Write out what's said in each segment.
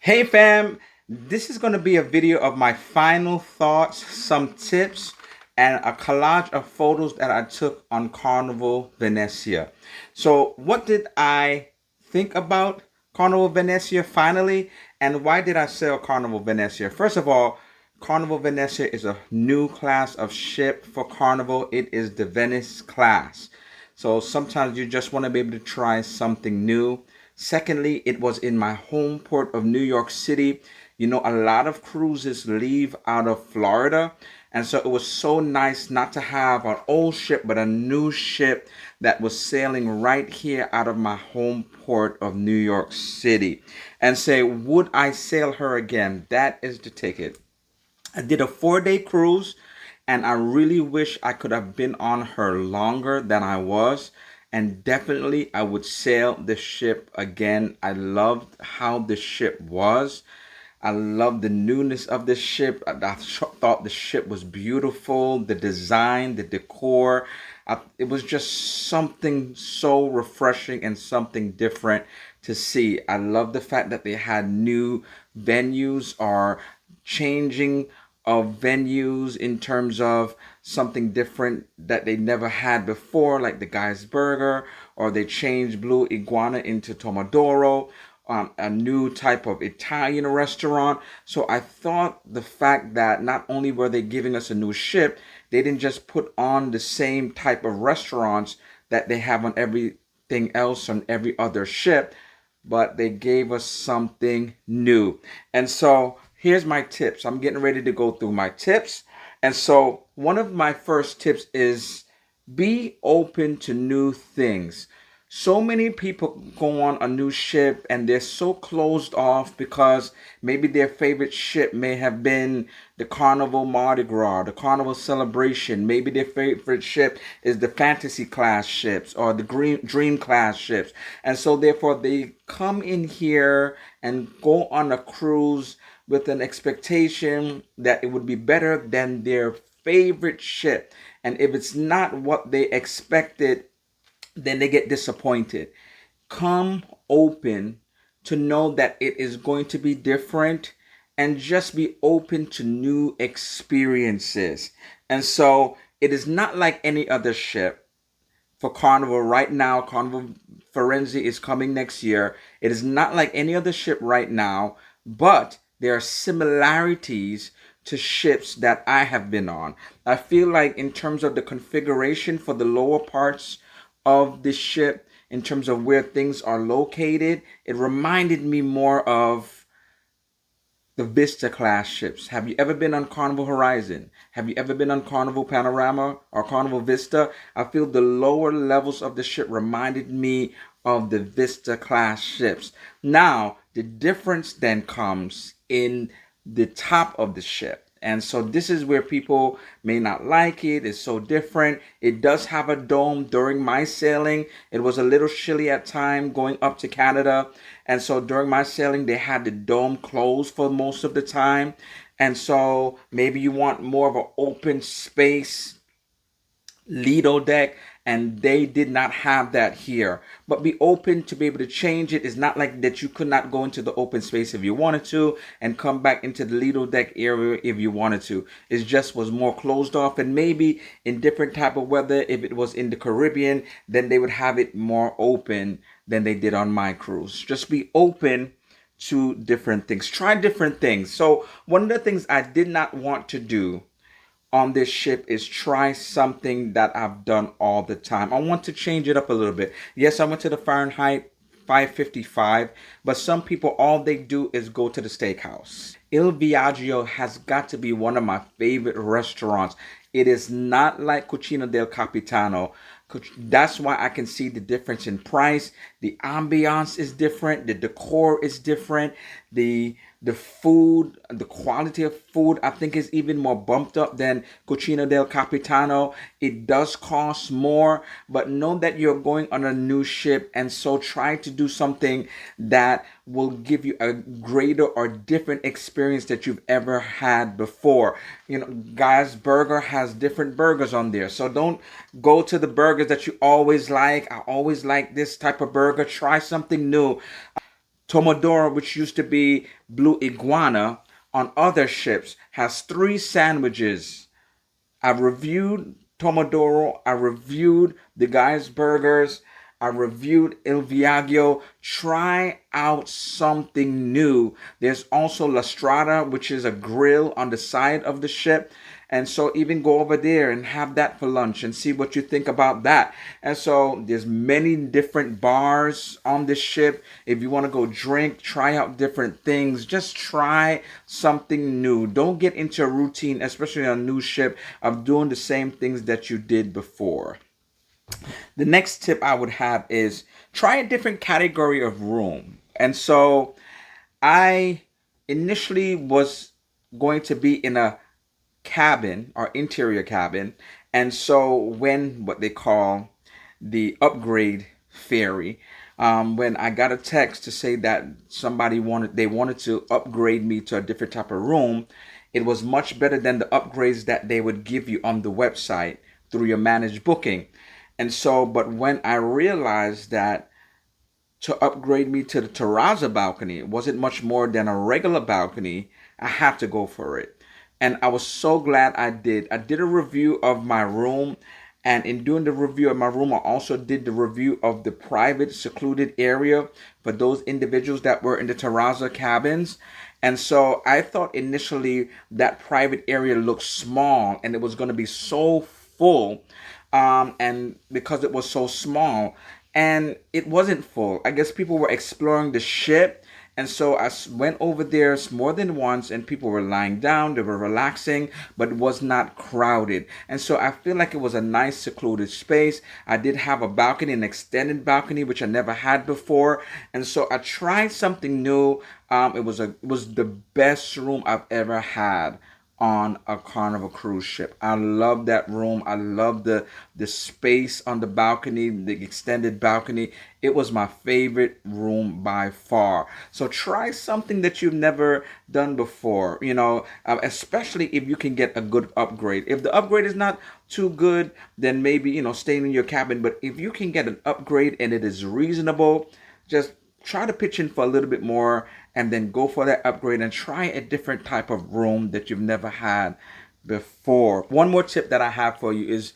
Hey fam, this is going to be a video of my final thoughts, some tips, and a collage of photos that I took on Carnival Venezia. So what did I think about Carnival Venezia finally, and why did I sell Carnival Venezia? First of all, Carnival Venezia is a new class of ship for Carnival. It is the Venice class. So sometimes you just want to be able to try something new. Secondly, it was in my home port of New York City. You know, a lot of cruises leave out of Florida. And so it was so nice not to have an old ship, but a new ship that was sailing right here out of my home port of New York City. And say, would I sail her again? That is the ticket. I did a 4-day cruise, and I really wish I could have been on her longer than I was. And definitely I would sail the ship again. I loved how the ship was. I loved the newness of the ship. I thought the ship was beautiful. The design, the decor. It was just something so refreshing and something different to see. I love the fact that they had new venues or changing of venues in terms of something different that they never had before, like the Guy's Burger, or they changed Blue Iguana into Tomodoro, a new type of Italian restaurant. So I thought the fact that not only were they giving us a new ship, they didn't just put on the same type of restaurants that they have on everything else on every other ship, but they gave us something new. And so here's my tips. I'm getting ready to go through my tips. And so one of my first tips is be open to new things. So many people go on a new ship and they're so closed off because maybe their favorite ship may have been the Carnival Mardi Gras, the Carnival Celebration. Maybe their favorite ship is the Fantasy class ships or the Dream class ships. And so therefore they come in here and go on a cruise with an expectation that it would be better than their favorite ship. And if it's not what they expected, then they get disappointed. Come open to know that it is going to be different and just be open to new experiences. And so it is not like any other ship for Carnival right now. Carnival Venezia is coming next year. It is not like any other ship right now, but there are similarities to ships that I have been on. I feel like in terms of the configuration for the lower parts of the ship, in terms of where things are located, it reminded me more of the Vista class ships. Have you ever been on Carnival Horizon? Have you ever been on Carnival Panorama or Carnival Vista? I feel the lower levels of the ship reminded me of the Vista class ships. Now, the difference then comes in the top of the ship. And so this is where people may not like it. It's so different. It does have a dome. During my sailing, it was a little chilly at time going up to Canada. And so during my sailing, they had the dome closed for most of the time. And so maybe you want more of an open space Lido deck, and they did not have that here. But be open to be able to change it. It's not like that you could not go into the open space if you wanted to and come back into the Lido deck area if you wanted to. It just was more closed off, and maybe in different type of weather, if it was in the Caribbean, then they would have it more open than they did on my cruise. Just be open to different things. Try different things. So one of the things I did not want to do on this ship is try something that I've done all the time. I want to change it up a little bit. Yes, I went to the Fahrenheit 555, but some people, all they do is go to the steakhouse. Il Viaggio has got to be one of my favorite restaurants. It is not like Cucina del Capitano. That's why I can see the difference in price. The ambiance is different. The decor is different. The food, the quality of food, I think is even more bumped up than Cucina del Capitano. It does cost more, but know that you're going on a new ship, and so try to do something that will give you a greater or different experience that you've ever had before. You know, Guy's Burger has different burgers on there, so don't go to the burgers that you always like. I always like this type of burger. Try something new. Tomodoro, which used to be Blue Iguana on other ships, has 3 sandwiches. I've reviewed Tomodoro. I reviewed the Guy's Burgers. I reviewed Il Viaggio. Try out something new. There's also La Strada, which is a grill on the side of the ship. And so even go over there and have that for lunch and see what you think about that. And so there's many different bars on the ship. If you want to go drink, try out different things. Just try something new. Don't get into a routine, especially on a new ship, of doing the same things that you did before. The next tip I would have is try a different category of room. And so I initially was going to be in a cabin or interior cabin. And so when what they call the upgrade ferry, when I got a text to say that they wanted to upgrade me to a different type of room, it was much better than the upgrades that they would give you on the website through your managed booking. And so, but when I realized that to upgrade me to the terrazza balcony, it wasn't much more than a regular balcony, I had to go for it. And I was so glad I did. I did a review of my room, and in doing the review of my room, I also did the review of the private secluded area for those individuals that were in the terrazza cabins. And so I thought initially that private area looked small and it was going to be so full, and because it was so small, and it wasn't full. I guess people were exploring the ship. And so I went over there more than once, and people were lying down, they were relaxing, but it was not crowded. And so I feel like it was a nice secluded space. I did have a balcony, an extended balcony, which I never had before. And so I tried something new. It was the best room I've ever had on a Carnival cruise ship. I love that room. I love the space on the balcony, the extended balcony. It was my favorite room by far. So try something that you've never done before, especially if you can get a good upgrade. If the upgrade is not too good, then maybe, staying in your cabin. But if you can get an upgrade and it is reasonable, just try to pitch in for a little bit more and then go for that upgrade and try a different type of room that you've never had before. One more tip that I have for you is,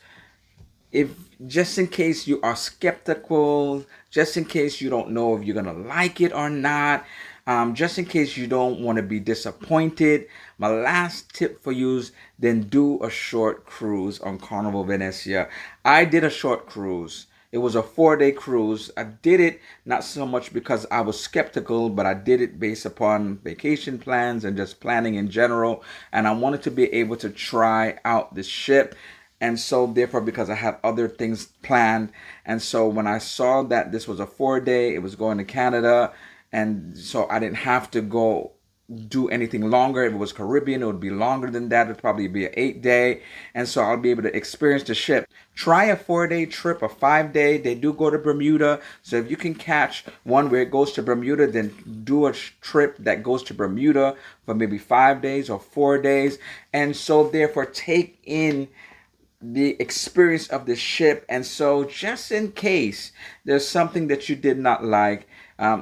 if just in case you are skeptical, just in case you don't know if you're going to like it or not, just in case you don't want to be disappointed, my last tip for you is then do a short cruise on Carnival Venezia. I did a short cruise. It was a 4-day cruise. I did it not so much because I was skeptical, but I did it based upon vacation plans and just planning in general. And I wanted to be able to try out the ship. And so therefore, because I had other things planned. And so when I saw that this was a 4-day, it was going to Canada. And so I didn't have to go do anything longer. If it was Caribbean, it would be longer than that. It would probably be an 8-day. And so I'll be able to experience the ship. Try a 4-day trip, a 5-day. They do go to Bermuda. So if you can catch one where it goes to Bermuda, then do a trip that goes to Bermuda for maybe 5 days or 4 days. And so therefore take in the experience of the ship. And so just in case there's something that you did not like,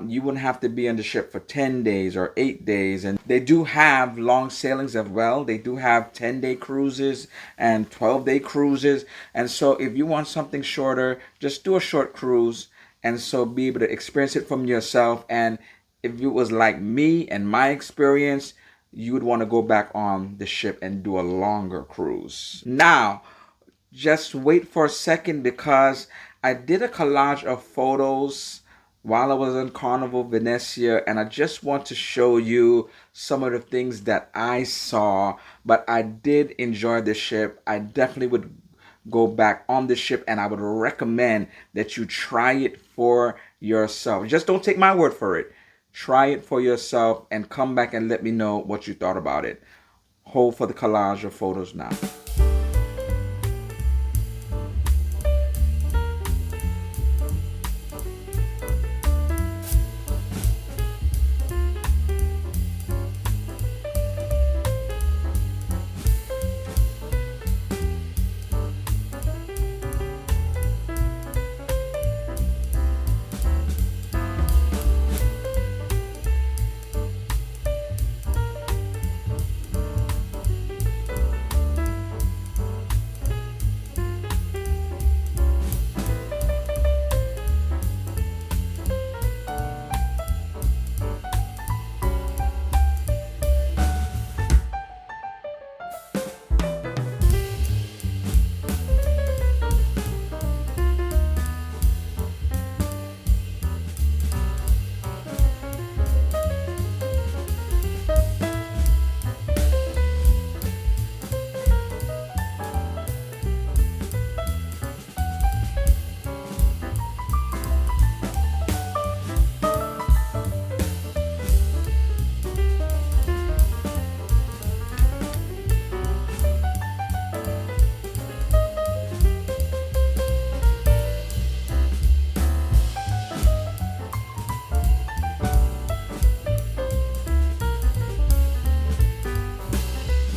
you wouldn't have to be on the ship for 10 days or 8 days. And they do have long sailings as well. They do have 10-day cruises and 12-day cruises. And so if you want something shorter, just do a short cruise and so be able to experience it from yourself. And if it was like me and my experience, you would want to go back on the ship and do a longer cruise. Now, just wait for a second, because I did a collage of photos while I was in Carnival Venezia, and I just want to show you some of the things that I saw. But I did enjoy the ship. I definitely would go back on the ship, and I would recommend that you try it for yourself. Just don't take my word for it. Try it for yourself and come back and let me know what you thought about it. Hold for the collage of photos now.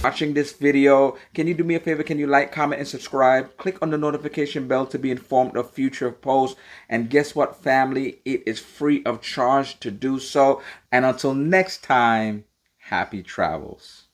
watching this video. Can you do me a favor? Can you like, comment, and subscribe? Click on the notification bell to be informed of future posts. And guess what, family? It is free of charge to do so. And until next time, happy travels.